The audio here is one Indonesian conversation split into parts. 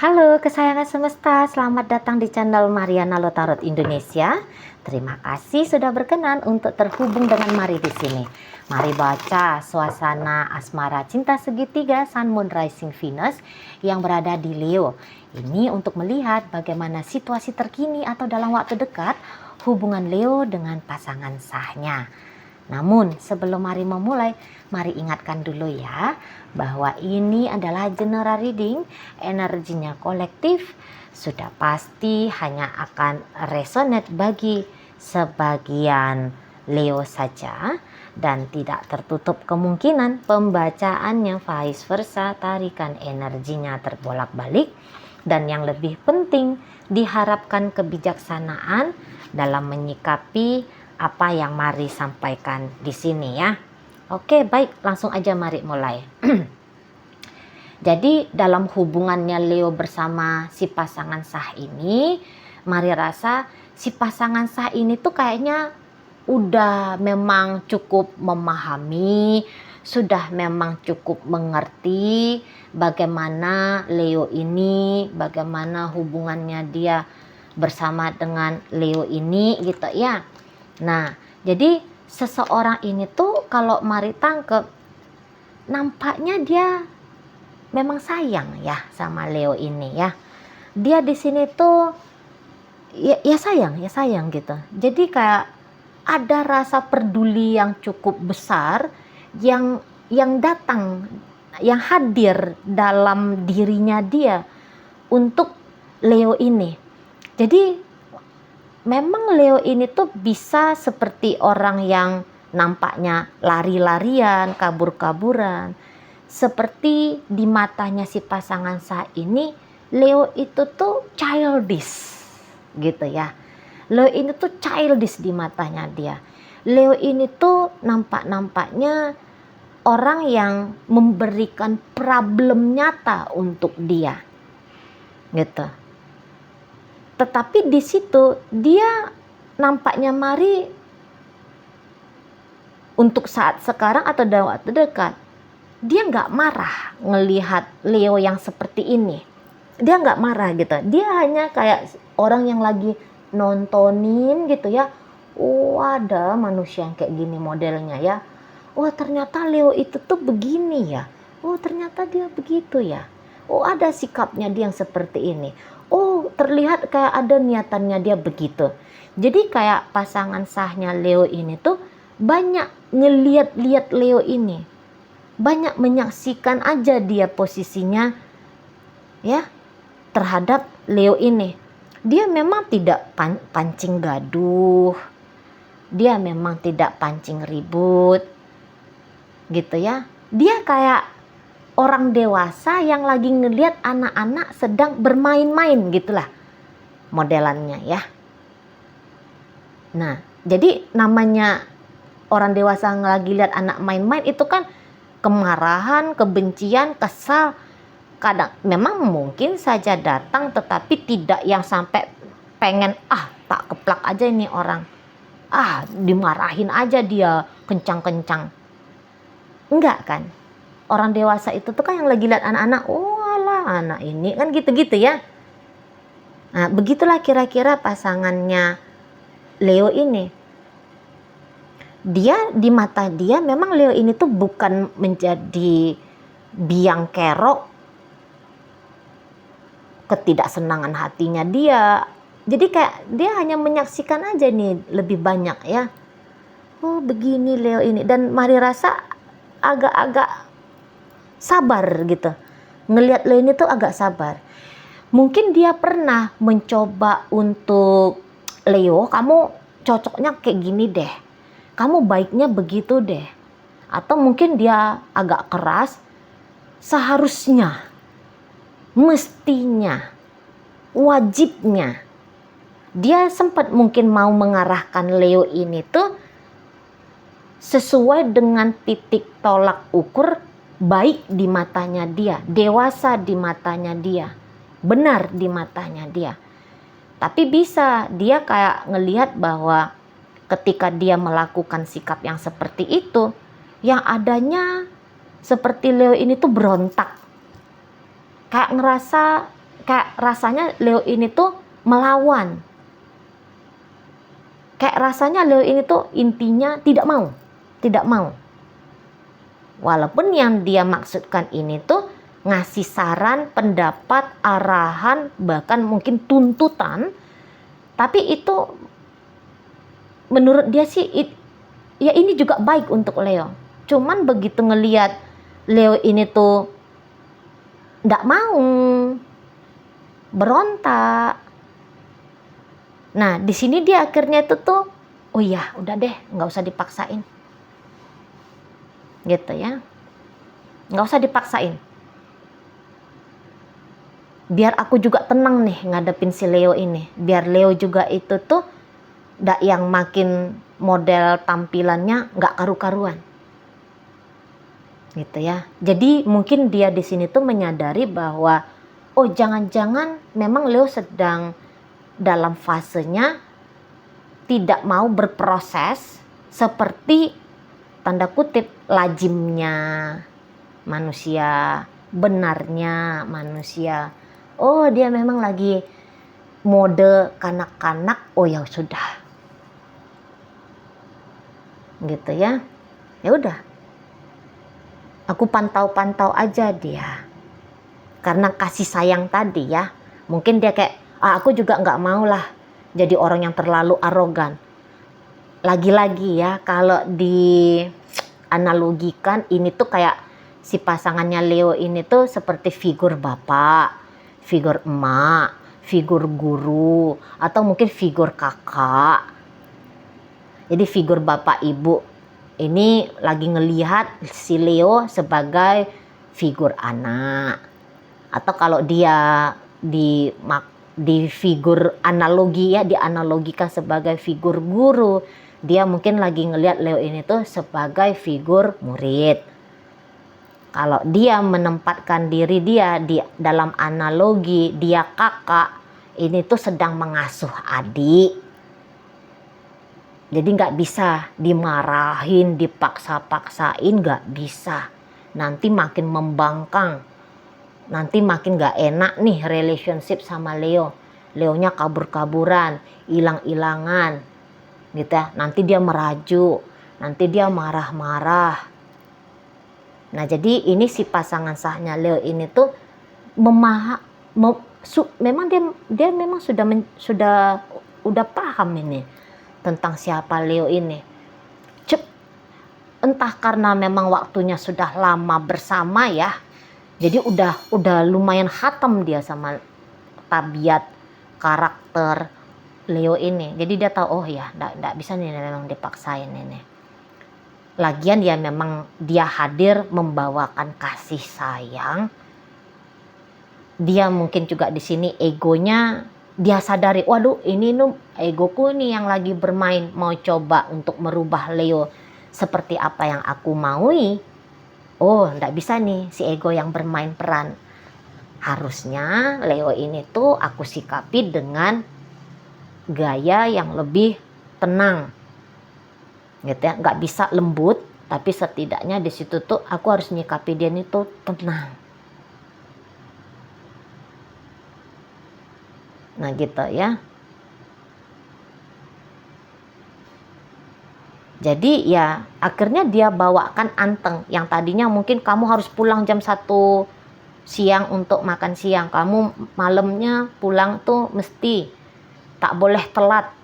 Halo kesayangan semesta, selamat datang di channel Mariana Lotarot Indonesia. Terima kasih sudah berkenan untuk terhubung dengan Mari di sini. Mari baca suasana asmara cinta segitiga Sun Moon Rising Venus yang berada di Leo. Ini untuk melihat bagaimana situasi terkini atau dalam waktu dekat hubungan Leo dengan pasangan sahnya. Namun sebelum mari memulai, mari ingatkan dulu ya bahwa ini adalah general reading, energinya kolektif, sudah pasti hanya akan resonate bagi sebagian Leo saja dan tidak tertutup kemungkinan pembacaannya vice versa, tarikan energinya terbolak-balik. Dan yang lebih penting, diharapkan kebijaksanaan dalam menyikapi apa yang Mari sampaikan di sini ya. Oke, baik, langsung aja mari mulai. Jadi dalam hubungannya Leo bersama si pasangan sah ini, Mari rasa si pasangan sah ini tuh kayaknya udah memang cukup memahami, sudah memang cukup mengerti bagaimana Leo ini, bagaimana hubungannya dia bersama dengan Leo ini gitu ya. Nah, jadi seseorang ini tuh kalau Mari tangkep, nampaknya dia memang sayang ya sama Leo ini ya. Dia di sini tuh ya sayang gitu. Jadi kayak ada rasa peduli yang cukup besar yang datang, yang hadir dalam dirinya dia untuk Leo ini. Jadi memang Leo ini tuh bisa seperti orang yang nampaknya lari-larian, kabur-kaburan. Seperti di matanya si pasangan sah ini, Leo itu tuh childish gitu ya. Leo ini tuh childish di matanya dia. Leo ini tuh nampaknya orang yang memberikan problem nyata untuk dia gitu. Tetapi di situ dia nampaknya Mari untuk saat sekarang atau dalam waktu dekat, dia nggak marah ngelihat Leo yang seperti ini. Dia nggak marah gitu. Dia hanya kayak orang yang lagi nontonin gitu ya. Oh, ada manusia yang kayak gini modelnya ya. Oh, ternyata Leo itu tuh begini ya. Oh, ternyata dia begitu ya. Oh, ada sikapnya dia yang seperti ini. Oh, terlihat kayak ada niatannya dia begitu. Jadi kayak pasangan sahnya Leo ini tuh banyak ngeliat-liat Leo ini. Banyak menyaksikan aja dia posisinya ya terhadap Leo ini. Dia memang tidak pancing gaduh. Dia memang tidak pancing ribut. Gitu ya. Dia kayak orang dewasa yang lagi ngelihat anak-anak sedang bermain-main gitulah modelannya ya. Nah, jadi namanya orang dewasa yang lagi lihat anak main-main itu kan kemarahan, kebencian, kesal. Kadang memang mungkin saja datang, tetapi tidak yang sampai pengen tak keplak aja ini orang, dimarahin aja dia kencang-kencang. Enggak kan? Orang dewasa itu tuh kan yang lagi lihat anak-anak, oh alah anak ini kan gitu-gitu ya. Nah, begitulah kira-kira pasangannya Leo ini. Dia di mata dia memang Leo ini tuh bukan menjadi biang kerok ketidaksenangan hatinya dia. Jadi kayak dia hanya menyaksikan aja nih lebih banyak ya. Oh begini Leo ini. Dan Mari rasa agak-agak sabar gitu. Ngelihat Leo ini tuh agak sabar. Mungkin dia pernah mencoba untuk Leo, kamu cocoknya kayak gini deh. Kamu baiknya begitu deh. Atau mungkin dia agak keras. Seharusnya, mestinya, wajibnya. Dia sempat mungkin mau mengarahkan Leo ini tuh sesuai dengan titik tolak ukur baik di matanya dia, dewasa di matanya dia, benar di matanya dia. Tapi bisa dia kayak ngelihat bahwa ketika dia melakukan sikap yang seperti itu, yang adanya seperti Leo ini tuh berontak. Kayak ngerasa kayak rasanya Leo ini tuh melawan. Kayak rasanya Leo ini tuh intinya tidak mau. Walaupun yang dia maksudkan ini tuh ngasih saran, pendapat, arahan, bahkan mungkin tuntutan, tapi itu menurut dia sih ya ini juga baik untuk Leo. Cuman begitu ngelihat Leo ini tuh nggak mau, berontak. Nah, di sini dia akhirnya itu tuh, oh ya, udah deh, nggak usah dipaksain, gitu ya, nggak usah dipaksain. Biar aku juga tenang nih ngadepin si Leo ini. Biar Leo juga itu tuh nggak yang makin model tampilannya nggak karu-karuan, gitu ya. Jadi mungkin dia di sini tuh menyadari bahwa, oh jangan-jangan memang Leo sedang dalam fasenya tidak mau berproses seperti tanda kutip lazimnya manusia, benarnya manusia. Oh dia memang lagi mode kanak-kanak, oh ya sudah, gitu ya. Ya udah, aku pantau-pantau aja dia, karena kasih sayang tadi ya. Mungkin dia kayak, aku juga nggak mau lah jadi orang yang terlalu arogan. Lagi-lagi ya, kalau dianalogikan ini tuh kayak si pasangannya Leo ini tuh seperti figur bapak, figur emak, figur guru, atau mungkin figur kakak. Jadi figur bapak ibu ini lagi ngelihat si Leo sebagai figur anak. Atau kalau dia di figur analogi ya, dianalogikan sebagai figur guru, dia mungkin lagi ngelihat Leo ini tuh sebagai figur murid. Kalau dia menempatkan diri dia di dalam analogi dia kakak, ini tuh sedang mengasuh adik. Jadi nggak bisa dimarahin, dipaksa-paksain, nggak bisa. Nanti makin membangkang, nanti makin nggak enak nih relationship sama Leo. Leonya kabur-kaburan, hilang-hilangan, gitu ya. Nanti dia merajuk, nanti dia marah-marah. Nah jadi ini si pasangan sahnya Leo ini tuh memang dia memang udah paham ini tentang siapa Leo ini. Entah karena memang waktunya sudah lama bersama ya, jadi udah lumayan khatam dia sama tabiat karakter Leo ini. Jadi dia tahu, oh ya nggak bisa nih memang dipaksain ini. Lagian ya memang dia hadir membawakan kasih sayang. Dia mungkin juga di sini egonya dia sadari, waduh ini egoku nih yang lagi bermain, mau coba untuk merubah Leo seperti apa yang aku maui. Oh nggak bisa nih si ego yang bermain peran. Harusnya Leo ini tuh aku sikapi dengan gaya yang lebih tenang, gitu ya. Nggak bisa lembut, tapi setidaknya di situ tuh aku harus nyikapi dia ini tuh tenang. Nah gitu ya. Jadi ya akhirnya dia bawakan anteng. Yang tadinya mungkin kamu harus pulang jam 1 siang untuk makan siang. Kamu malamnya pulang tuh mesti tak boleh telat.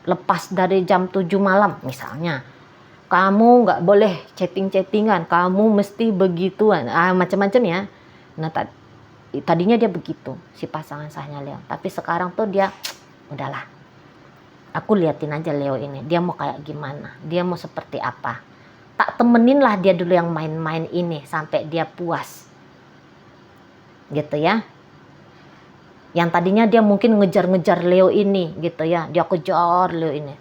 Lepas dari jam 7 malam misalnya. Kamu nggak boleh chatting-chattingan. Kamu mesti begituan. Macam-macam ya. Nah tadinya dia begitu si pasangan sahnya Leo. Tapi sekarang tuh dia udahlah. Aku liatin aja Leo ini. Dia mau kayak gimana. Dia mau seperti apa. Tak temenin lah dia dulu yang main-main ini. Sampai dia puas. Gitu ya. Yang tadinya dia mungkin ngejar-ngejar Leo ini gitu ya. Dia kejar Leo ini.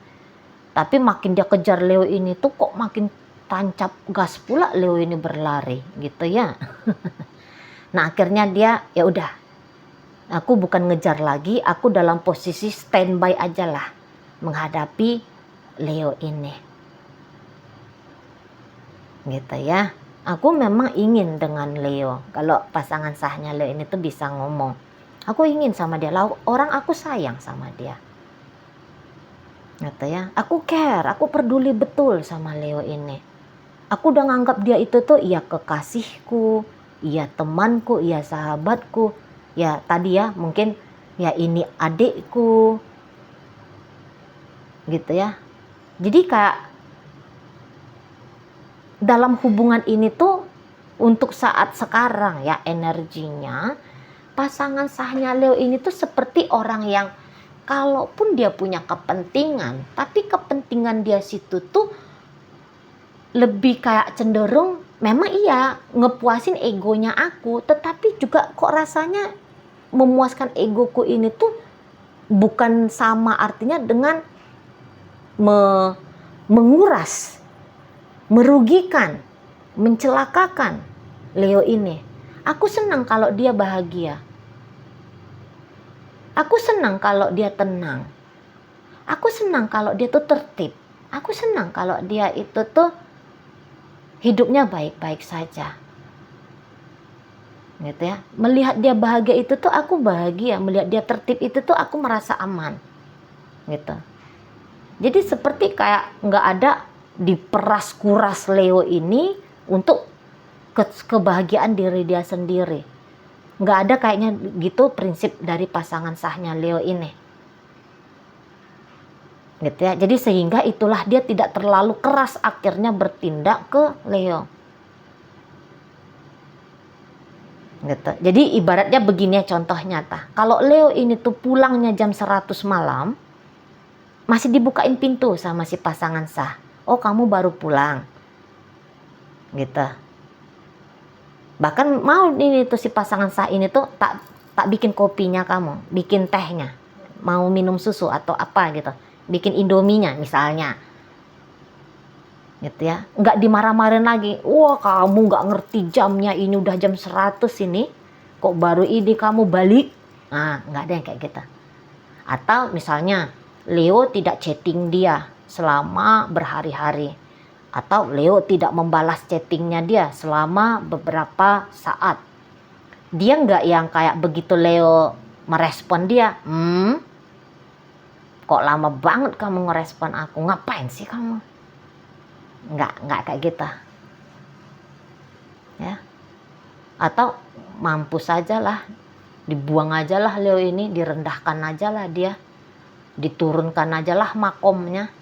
Tapi makin dia kejar Leo ini tuh kok makin tancap gas pula Leo ini berlari gitu ya. Nah akhirnya dia ya udah. Aku bukan ngejar lagi, aku dalam posisi standby aja lah menghadapi Leo ini. Gitu ya. Aku memang ingin dengan Leo. Kalau pasangan sahnya Leo ini tuh bisa ngomong, Aku ingin sama dia, orang aku sayang sama dia. Gitu ya. Aku care, aku peduli betul sama Leo ini. Aku udah nganggap dia itu tuh iya kekasihku, iya temanku, iya sahabatku. Ya tadi ya mungkin ya ini adikku. Gitu ya. Jadi kayak dalam hubungan ini tuh untuk saat sekarang ya energinya pasangan sahnya Leo ini tuh seperti orang yang kalaupun dia punya kepentingan, tapi kepentingan dia situ tuh lebih kayak cenderung memang iya ngepuasin egonya aku, tetapi juga kok rasanya memuaskan egoku ini tuh bukan sama artinya dengan menguras, merugikan, mencelakakan Leo ini. Aku senang kalau dia bahagia. Aku senang kalau dia tenang. Aku senang kalau dia tuh tertib. Aku senang kalau dia itu tuh hidupnya baik-baik saja. Gitu ya. Melihat dia bahagia itu tuh aku bahagia. Melihat dia tertib itu tuh aku merasa aman. Gitu. Jadi seperti kayak nggak ada diperas kuras Leo ini untuk kebahagiaan diri dia sendiri. Nggak ada kayaknya gitu prinsip dari pasangan sahnya Leo ini. Gitu ya. Jadi sehingga itulah dia tidak terlalu keras akhirnya bertindak ke Leo. Gitu. Jadi ibaratnya begini ya contoh nyata. Kalau Leo ini tuh pulangnya jam 100 malam, masih dibukain pintu sama si pasangan sah. Oh, kamu baru pulang. Gitu. Bahkan mau ini tuh si pasangan sah ini tuh tak bikin kopinya kamu, bikin tehnya. Mau minum susu atau apa gitu. Bikin indominya misalnya. Gitu ya. Nggak dimarah-marahin lagi. Wah, kamu nggak ngerti jamnya, ini udah jam 100 ini. Kok baru ini kamu balik? Nah, nggak ada yang kayak gitu. Atau misalnya Leo tidak chatting dia selama berhari-hari. Atau Leo tidak membalas chattingnya dia selama beberapa saat. Dia nggak yang kayak begitu Leo merespon dia. Kok lama banget kamu ngerespon aku? Ngapain sih kamu? Nggak kayak gitu. Ya. Atau mampus aja lah. Dibuang aja lah Leo ini. Direndahkan aja lah dia. Diturunkan aja lah makomnya.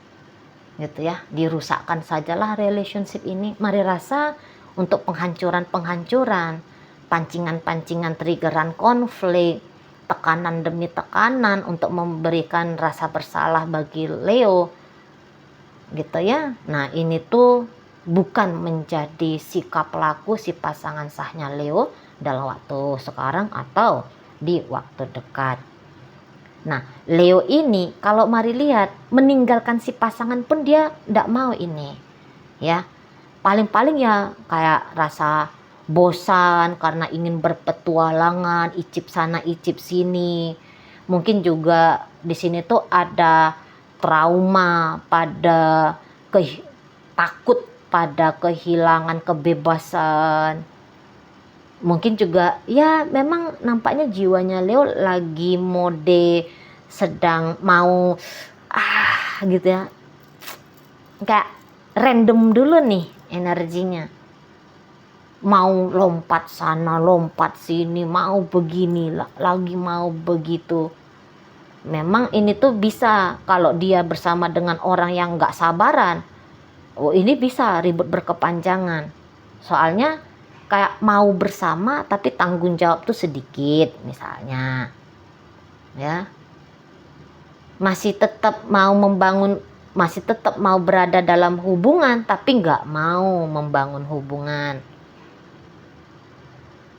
Gitu ya. Dirusakkan sajalah relationship ini. Mari rasa untuk penghancuran-penghancuran, pancingan-pancingan, triggeran konflik, tekanan demi tekanan untuk memberikan rasa bersalah bagi Leo gitu ya. Nah ini tuh bukan menjadi sikap laku si pasangan sahnya Leo dalam waktu sekarang atau di waktu dekat. Nah Leo ini kalau mari lihat meninggalkan si pasangan pun dia tidak mau ini ya. Paling-paling ya kayak rasa bosan karena ingin berpetualangan, icip sana icip sini. Mungkin juga di sini tuh ada trauma pada takut pada kehilangan kebebasan. Mungkin juga ya memang nampaknya jiwanya Leo lagi mode sedang mau gitu ya. Kayak random dulu nih energinya. Mau lompat sana, lompat sini, mau begini, lagi mau begitu. Memang ini tuh bisa kalau dia bersama dengan orang yang nggak sabaran. Oh ini bisa ribut berkepanjangan. Soalnya kayak mau bersama tapi tanggung jawab tuh sedikit misalnya. Ya. Masih tetap mau membangun, masih tetap mau berada dalam hubungan tapi nggak mau membangun hubungan.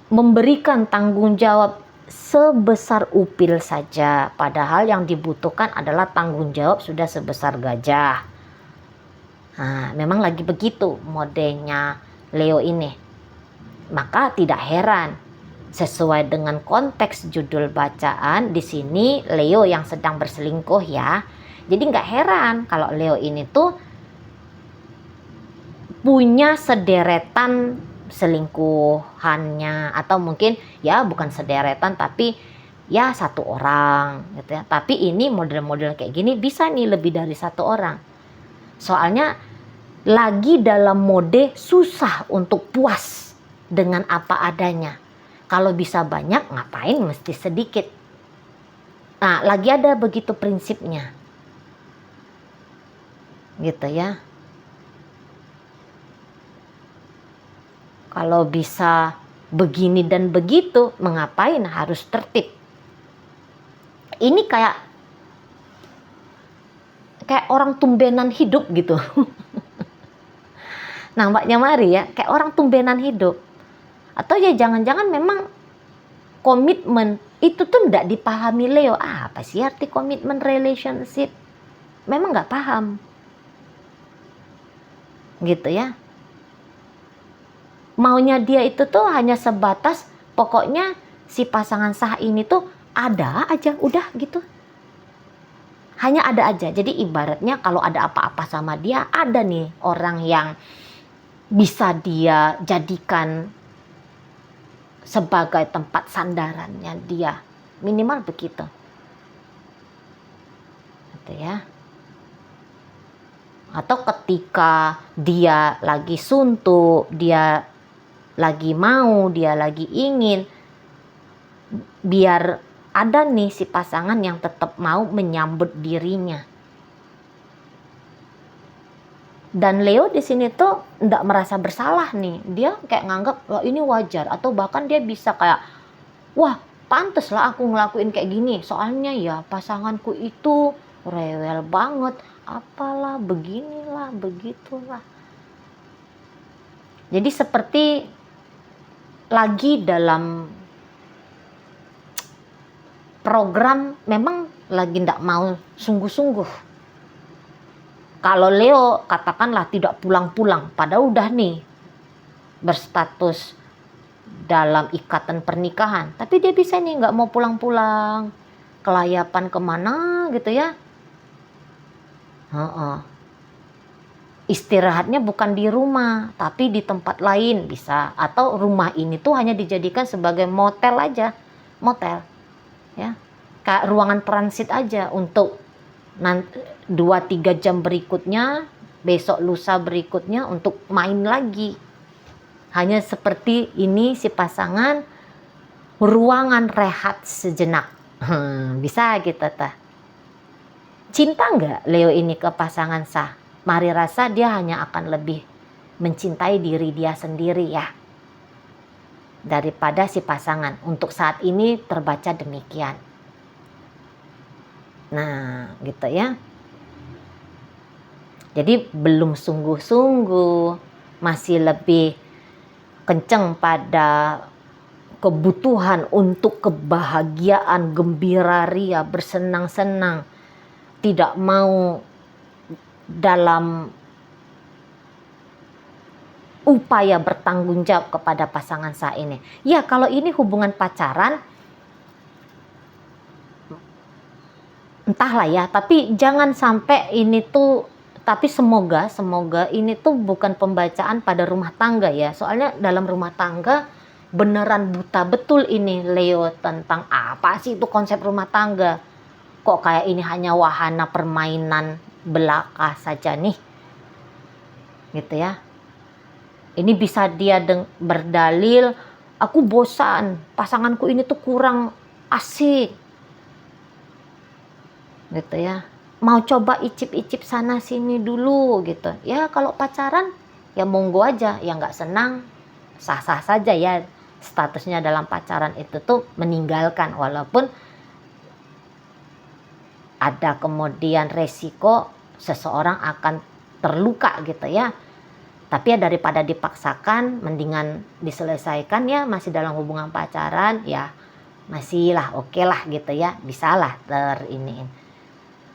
Memberikan tanggung jawab sebesar upil saja, padahal yang dibutuhkan adalah tanggung jawab sudah sebesar gajah. Nah, memang lagi begitu modenya Leo ini. Maka tidak heran sesuai dengan konteks judul bacaan di sini Leo yang sedang berselingkuh ya. Jadi nggak heran kalau Leo ini tuh punya sederetan selingkuhannya, atau mungkin ya bukan sederetan tapi ya satu orang gitu ya. Tapi ini model-model kayak gini bisa nih lebih dari satu orang. Soalnya lagi dalam mode susah untuk puas dengan apa adanya. Kalau bisa banyak, ngapain mesti sedikit. Nah, lagi ada begitu prinsipnya. Gitu ya. Kalau bisa begini dan begitu, mengapain harus tertib. Ini kayak orang tumbenan hidup gitu. Nampaknya Mari ya, kayak orang tumbenan hidup. Atau ya jangan-jangan memang komitmen itu tuh enggak dipahami Leo. Apa sih arti komitmen relationship? Memang nggak paham. Gitu ya. Maunya dia itu tuh hanya sebatas pokoknya si pasangan sah ini tuh ada aja, udah gitu. Hanya ada aja. Jadi ibaratnya kalau ada apa-apa sama dia, ada nih orang yang bisa dia jadikan sebagai tempat sandarannya dia. Minimal begitu. Gitu ya. Atau ketika dia lagi suntuk, dia lagi mau, dia lagi ingin, biar ada nih si pasangan yang tetap mau menyambut dirinya. Dan Leo di sini tuh enggak merasa bersalah nih. Dia kayak nganggap wah ini wajar, atau bahkan dia bisa kayak wah pantes lah aku ngelakuin kayak gini. Soalnya ya pasanganku itu rewel banget, apalah beginilah begitulah. Jadi seperti lagi dalam program memang lagi ndak mau sungguh-sungguh. Kalau Leo katakanlah tidak pulang-pulang, padahal udah nih berstatus dalam ikatan pernikahan, tapi dia bisa nih nggak mau pulang-pulang, kelayapan kemana gitu ya. Istirahatnya bukan di rumah, tapi di tempat lain bisa. Atau rumah ini tuh hanya dijadikan sebagai motel aja, motel, ya, kayak ruangan transit aja untuk 2-3 jam berikutnya, besok lusa berikutnya untuk main lagi. Hanya seperti ini si pasangan, ruangan rehat sejenak. Bisa gitu ta. Cinta nggak Leo ini ke pasangan sah? Mari rasa dia hanya akan lebih mencintai diri dia sendiri ya, daripada si pasangan. Untuk saat ini terbaca demikian. Nah, gitu ya. Jadi belum sungguh-sungguh, masih lebih kenceng pada kebutuhan untuk kebahagiaan, gembira ria, bersenang-senang. Tidak mau dalam upaya bertanggung jawab kepada pasangan sah ini. Ya, kalau ini hubungan pacaran, entahlah ya, tapi jangan sampai ini tuh, tapi semoga ini tuh bukan pembacaan pada rumah tangga ya. Soalnya dalam rumah tangga beneran buta betul ini Leo tentang apa sih itu konsep rumah tangga. Kok kayak ini hanya wahana permainan belaka saja nih. Gitu ya. Ini bisa dia berdalil, aku bosan, pasanganku ini tuh kurang asik. Gitu ya, mau coba icip-icip sana sini dulu gitu ya. Kalau pacaran ya monggo aja, ya nggak senang sah-sah saja ya, statusnya dalam pacaran itu tuh meninggalkan, walaupun ada kemudian resiko seseorang akan terluka gitu ya. Tapi ya daripada dipaksakan, mendingan diselesaikan ya, masih dalam hubungan pacaran ya, masih lah oke lah gitu ya, bisalah teriniin.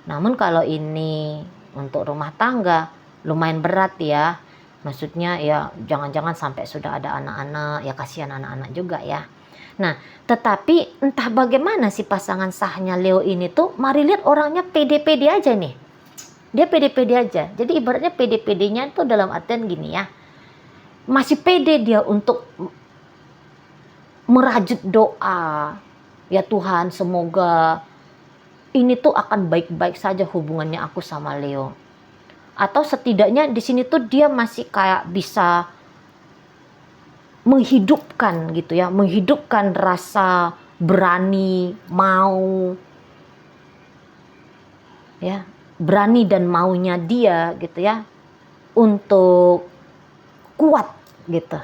Namun kalau ini untuk rumah tangga lumayan berat ya. Maksudnya ya jangan-jangan sampai sudah ada anak-anak, ya kasihan anak-anak juga ya. Nah, tetapi entah bagaimana si pasangan sahnya Leo ini tuh, mari lihat orangnya pede-pede aja nih. Dia pede-pede aja. Jadi ibaratnya pede-pedenya itu dalam artian gini ya. Masih pede dia untuk merajut doa, Ya Tuhan, semoga ini tuh akan baik-baik saja hubungannya aku sama Leo. Atau setidaknya di sini tuh dia masih kayak bisa menghidupkan gitu ya, menghidupkan rasa berani, mau, ya, berani dan maunya dia gitu ya, untuk kuat gitu,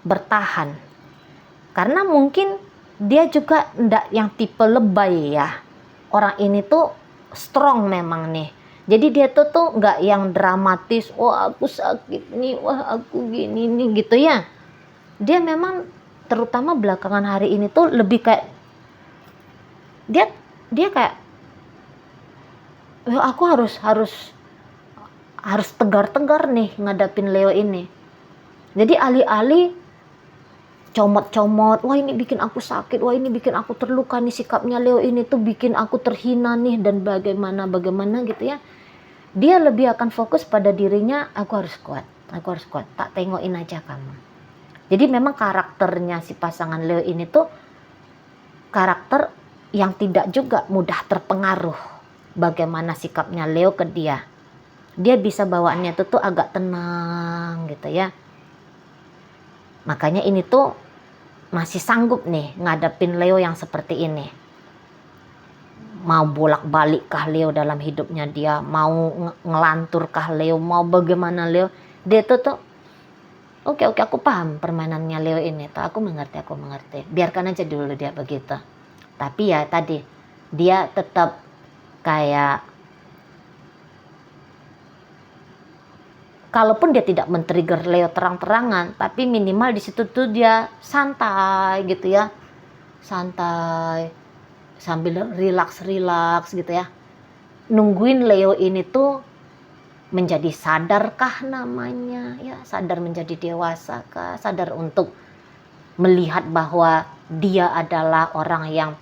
bertahan. Karena mungkin dia juga ndak yang tipe lebay ya. Orang ini tuh strong memang nih. Jadi dia tuh nggak yang dramatis, wah aku sakit nih, wah aku gini nih gitu ya. Dia memang terutama belakangan hari ini tuh lebih kayak dia dia kayak aku harus tegar-tegar nih ngadapin Leo ini. Jadi alih-alih comot-comot, wah ini bikin aku sakit, wah ini bikin aku terluka nih, sikapnya Leo ini tuh bikin aku terhina nih dan bagaimana gitu ya. Dia lebih akan fokus pada dirinya, aku harus kuat, tak tengokin aja kamu. Jadi memang karakternya si pasangan Leo ini tuh karakter yang tidak juga mudah terpengaruh bagaimana sikapnya Leo ke dia. Dia bisa bawaannya tuh agak tenang gitu ya. Makanya ini tuh masih sanggup nih ngadepin Leo yang seperti ini. Mau bolak-balik kah Leo dalam hidupnya dia, mau ngelantur kah Leo, mau bagaimana Leo, dia tuh oke, aku paham permainannya Leo ini, aku mengerti, biarkan aja dulu dia begitu. Tapi ya tadi, dia tetap kayak, kalaupun dia tidak men-trigger Leo terang-terangan, tapi minimal di situ tuh dia santai gitu ya, santai sambil relax gitu ya, nungguin Leo ini tuh menjadi sadarkah namanya ya, sadar menjadi dewasa kah, sadar untuk melihat bahwa dia adalah orang yang,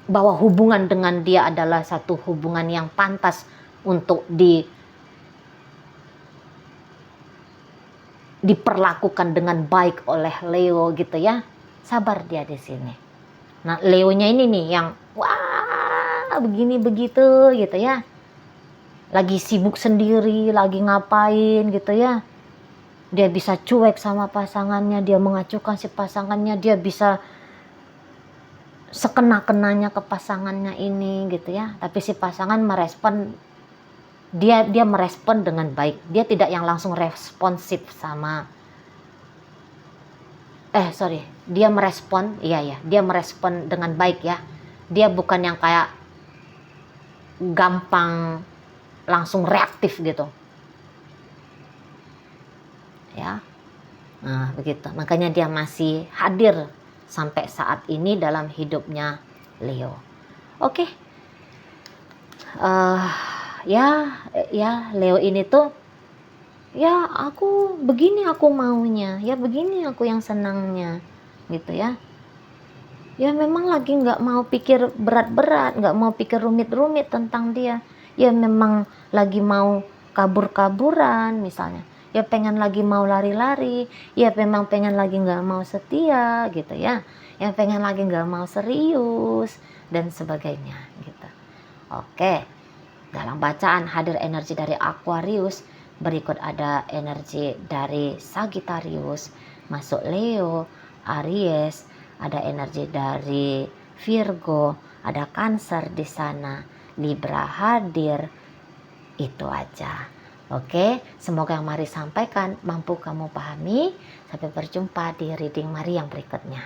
bahwa hubungan dengan dia adalah satu hubungan yang pantas untuk diperlakukan dengan baik oleh Leo gitu ya. Sabar dia di sini. Nah, Leonya ini nih yang wah begini begitu gitu ya. Lagi sibuk sendiri, lagi ngapain gitu ya. Dia bisa cuek sama pasangannya, dia mengacuhkan si pasangannya, dia bisa sekena-kenanya ke pasangannya ini gitu ya. Tapi si pasangan merespon, dia merespon dengan baik. Dia tidak yang langsung responsif sama dia merespon, dia merespon dengan baik ya. Dia bukan yang kayak gampang langsung reaktif gitu. Ya. Nah, begitu. Makanya dia masih hadir sampai saat ini dalam hidupnya Leo. Oke. Ya Leo ini tuh ya aku begini aku maunya, ya begini aku yang senangnya gitu ya. Ya memang lagi nggak mau pikir berat-berat, nggak mau pikir rumit-rumit tentang dia. Ya memang lagi mau kabur-kaburan misalnya. Ya pengen lagi mau lari-lari, ya memang pengen lagi nggak mau setia gitu ya. Yang pengen lagi nggak mau serius dan sebagainya gitu. Oke, dalam bacaan hadir energi dari Aquarius, berikut ada energi dari Sagittarius, masuk Leo, Aries, ada energi dari Virgo, ada Cancer di sana, Libra hadir. Itu aja. Oke, semoga yang Mari sampaikan mampu kamu pahami. Sampai berjumpa di reading Mari yang berikutnya.